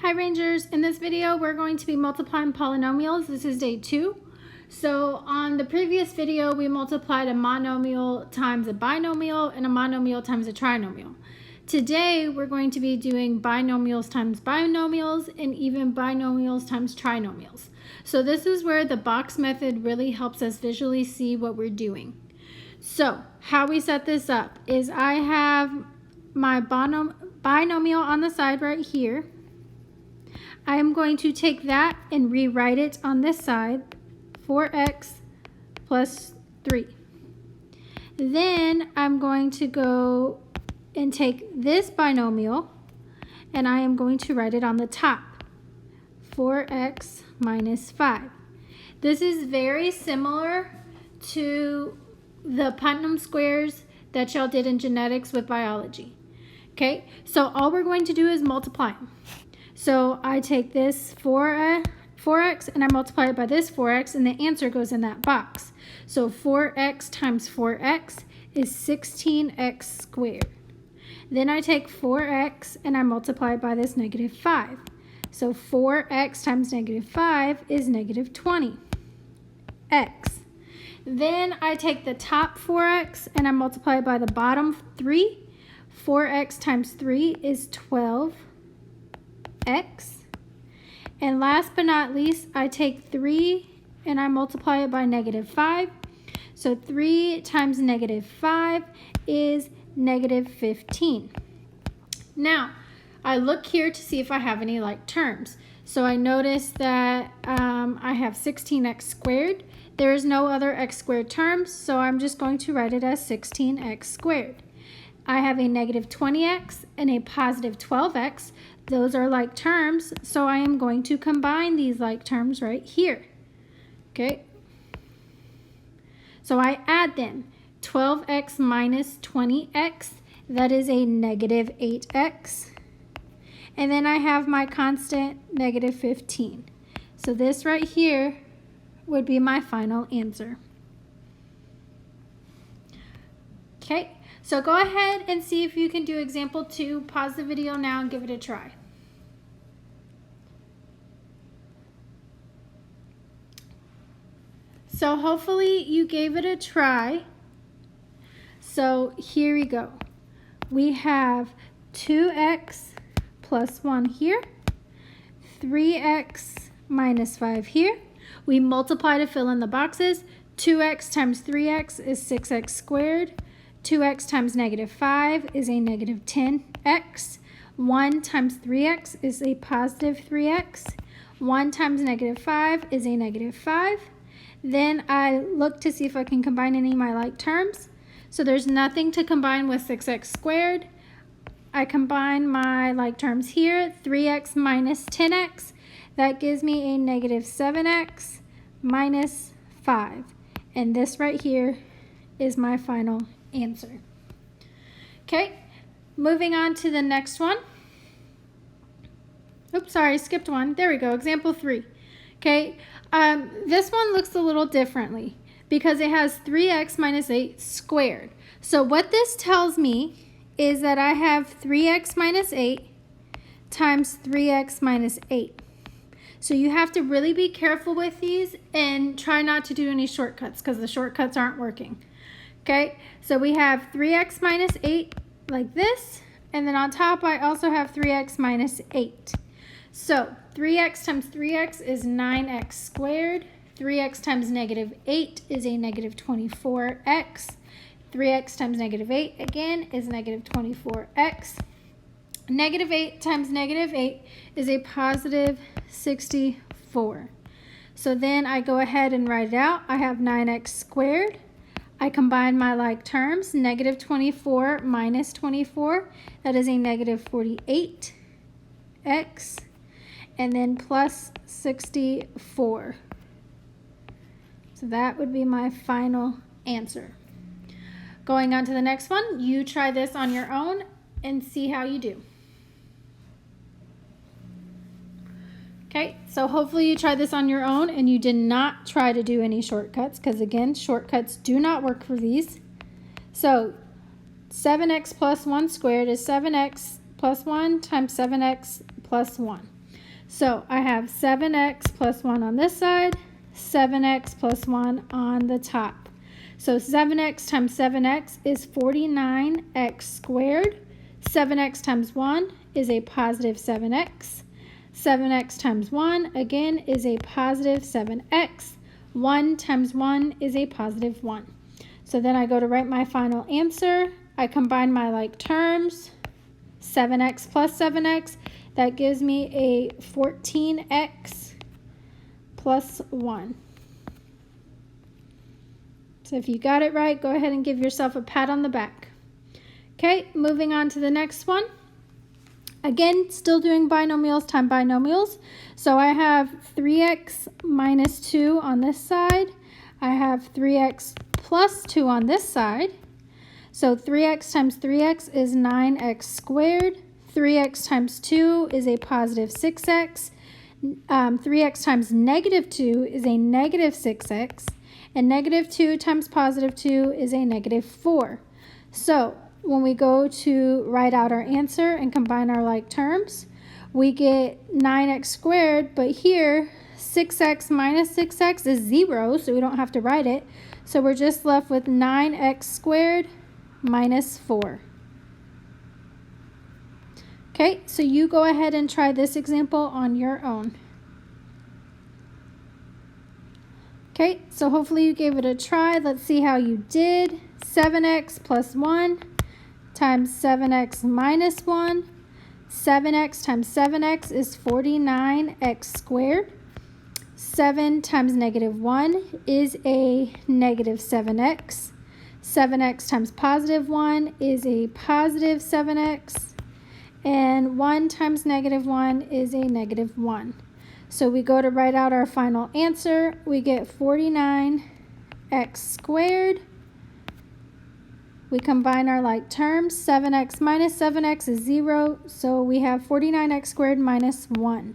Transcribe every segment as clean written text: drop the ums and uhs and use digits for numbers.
Hi Rangers, in this video we're going to be multiplying polynomials. This is day 2. So on the previous video we multiplied a monomial times a binomial and a monomial times a trinomial. Today we're going to be doing binomials times binomials and even binomials times trinomials. So this is where the box method really helps us visually see what we're doing. So how we set this up is I have my binomial on the side right here. I am going to take that and rewrite it on this side, 4x plus 3. Then I'm going to go and take this binomial and I am going to write it on the top, 4x minus 5. This is very similar to the Putnam squares that y'all did in genetics with biology. Okay, so all we're going to do is multiply. So I take this 4x and I multiply it by this 4x and the answer goes in that box. So 4x times 4x is 16x squared. Then I take 4x and I multiply it by this negative 5. So 4x times negative 5 is negative 20x. Then I take the top 4x and I multiply it by the bottom 3. 4x times 3 is 12x. And last but not least, I take 3 and I multiply it by negative 5. So 3 times negative 5 is negative 15. Now, I look here to see if I have any like terms. So I notice that I have 16x squared. There is no other x squared terms, so I'm just going to write it as 16x squared. I have a negative 20x and a positive 12x. Those are like terms, so I am going to combine these like terms right here. Okay, so I add them. 12x minus 20x, that is a negative 8x. And then I have my constant negative 15. So this right here would be my final answer. Okay. So go ahead and see if you can do example 2. Pause the video now and give it a try. So hopefully you gave it a try. So here we go. We have 2x plus 1 here, 3x minus 5 here. We multiply to fill in the boxes. 2x times 3x is 6x squared. 2x times negative 5 is a negative 10x. 1 times 3x is a positive 3x. 1 times negative 5 is a negative 5. Then I look to see if I can combine any of my like terms. So there's nothing to combine with 6x squared. I combine my like terms here, 3x minus 10x. That gives me a negative 7x minus 5. And this right here is my final answer. Okay, moving on to the next one. Oops, sorry, skipped one. There we go, example 3. Okay, this one looks a little differently because it has 3x minus 8 squared. So what this tells me is that I have 3x minus 8 times 3x minus 8. So you have to really be careful with these and try not to do any shortcuts because the shortcuts aren't working. Okay, so we have 3x minus 8 like this, and then on top I also have 3x minus 8. So 3x times 3x is 9x squared. 3x times negative 8 is a negative 24x. 3x times negative 8 again is negative 24x. Negative 8 times negative 8 is a positive 64. So then I go ahead and write it out. I have 9x squared. I combine my like terms, negative 24 minus 24, that is a negative 48x, and then plus 64. So that would be my final answer. Going on to the next one, you try this on your own and see how you do. Okay, so hopefully you tried this on your own and you did not try to do any shortcuts because again, shortcuts do not work for these. So 7x plus 1 squared is 7x plus 1 times 7x plus 1. So I have 7x plus 1 on this side, 7x plus 1 on the top. So 7x times 7x is 49x squared. 7x times 1 is a positive 7x. 7x times 1, again, is a positive 7x. 1 times 1 is a positive 1. So then I go to write my final answer. I combine my like terms, 7x plus 7x. That gives me a 14x plus 1. So if you got it right, go ahead and give yourself a pat on the back. Okay, moving on to the next one. Again, still doing binomials times binomials. So I have 3x minus 2 on this side. I have 3x plus 2 on this side. So 3x times 3x is 9x squared. 3x times 2 is a positive 6x. 3x times negative 2 is a negative 6x. And negative 2 times positive 2 is a negative 4. So when we go to write out our answer and combine our like terms, we get 9x squared, but here 6x minus 6x is 0, so we don't have to write it. So we're just left with 9x squared minus 4. Okay, so you go ahead and try this example on your own. Okay, so hopefully you gave it a try. Let's see how you did. 7x plus 1 times 7x minus 1. 7x times 7x is 49x squared. 7 times negative 1 is a negative 7x. 7x times positive 1 is a positive 7x. And 1 times negative 1 is a negative 1. So we go to write out our final answer. We get 49x squared. We combine our like terms. 7x minus 7x is 0. So we have 49x squared minus 1.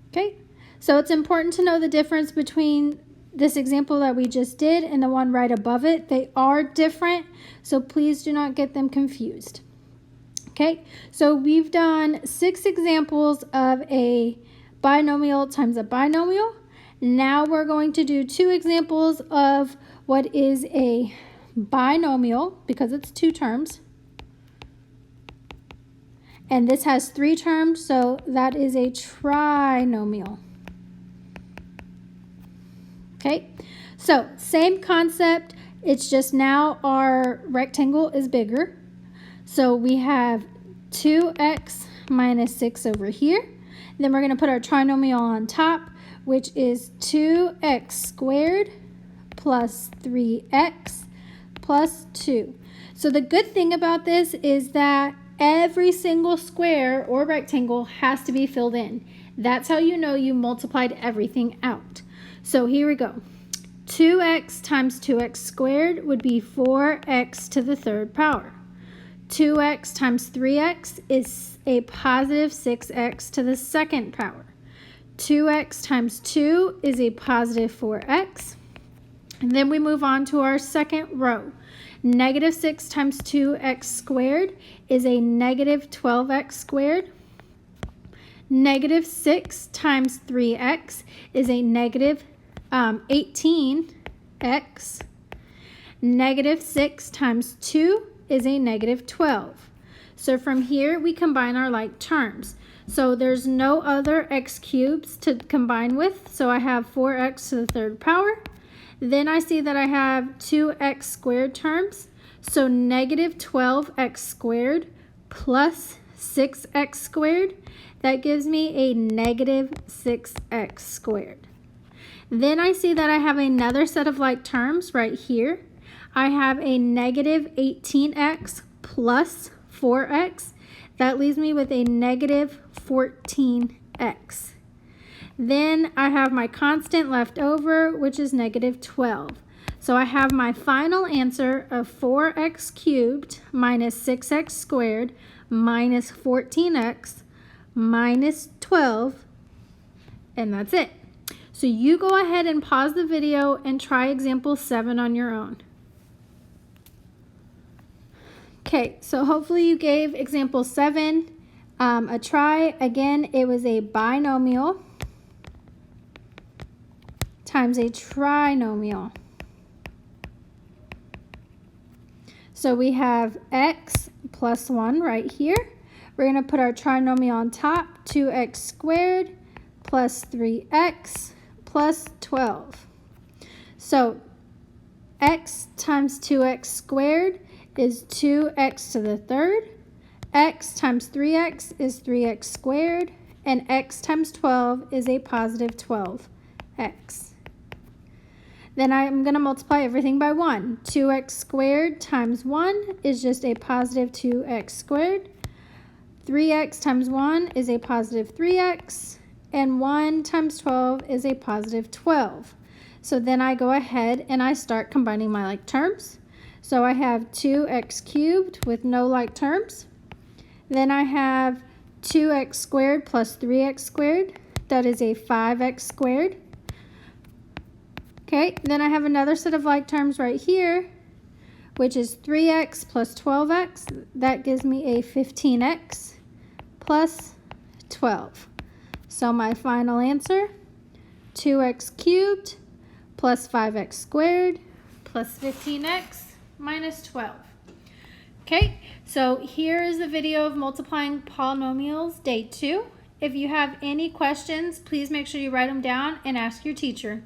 Okay, so it's important to know the difference between this example that we just did and the one right above it. They are different, so please do not get them confused. Okay, so we've done 6 examples of a binomial times a binomial. Now we're going to do 2 examples of what is a binomial, because it's 2 terms. And this has 3 terms, so that is a trinomial. Okay, so same concept, it's just now our rectangle is bigger. So we have 2x minus 6 over here. Then we're going to put our trinomial on top, which is 2x squared plus 3x plus 2. So the good thing about this is that every single square or rectangle has to be filled in. That's how you know you multiplied everything out. So here we go. 2x times 2x squared would be 4x to the 3rd power. 2x times 3x is a positive 6x to the 2nd power. 2x times 2 is a positive 4x. And then we move on to our second row. Negative 6 times 2x squared is a negative 12x squared. Negative 6 times 3x is a negative 18x. Negative 6 times 2 is a negative 12. So from here we combine our like terms. So there's no other x cubes to combine with. So I have 4x to the 3rd power. Then I see that I have 2x squared terms. So negative 12x squared plus 6x squared. That gives me a negative 6x squared. Then I see that I have another set of like terms right here. I have a negative 18x plus 4x. That leaves me with a negative 14x. Then I have my constant left over, which is negative 12. So I have my final answer of 4x cubed minus 6x squared minus 14x minus 12, and that's it. So you go ahead and pause the video and try example 7 on your own. Okay, so hopefully you gave example 7 a try. Again, it was a binomial times a trinomial. So we have x plus 1 right here. We're going to put our trinomial on top, 2x squared plus 3x plus 12. So x times 2x squared is 2x to the third. X times 3x is 3x squared. And x times 12 is a positive 12x. Then I'm going to multiply everything by 1. 2x squared times 1 is just a positive 2x squared. 3x times 1 is a positive 3x. And 1 times 12 is a positive 12. So then I go ahead and I start combining my like terms. So I have 2x cubed with no like terms. Then I have 2x squared plus 3x squared. That is a 5x squared. Okay, then I have another set of like terms right here, which is 3x plus 12x. That gives me a 15x plus 12. So my final answer, 2x cubed plus 5x squared plus 15x minus 12. Okay, so here is the video of multiplying polynomials, day 2. If you have any questions, please make sure you write them down and ask your teacher.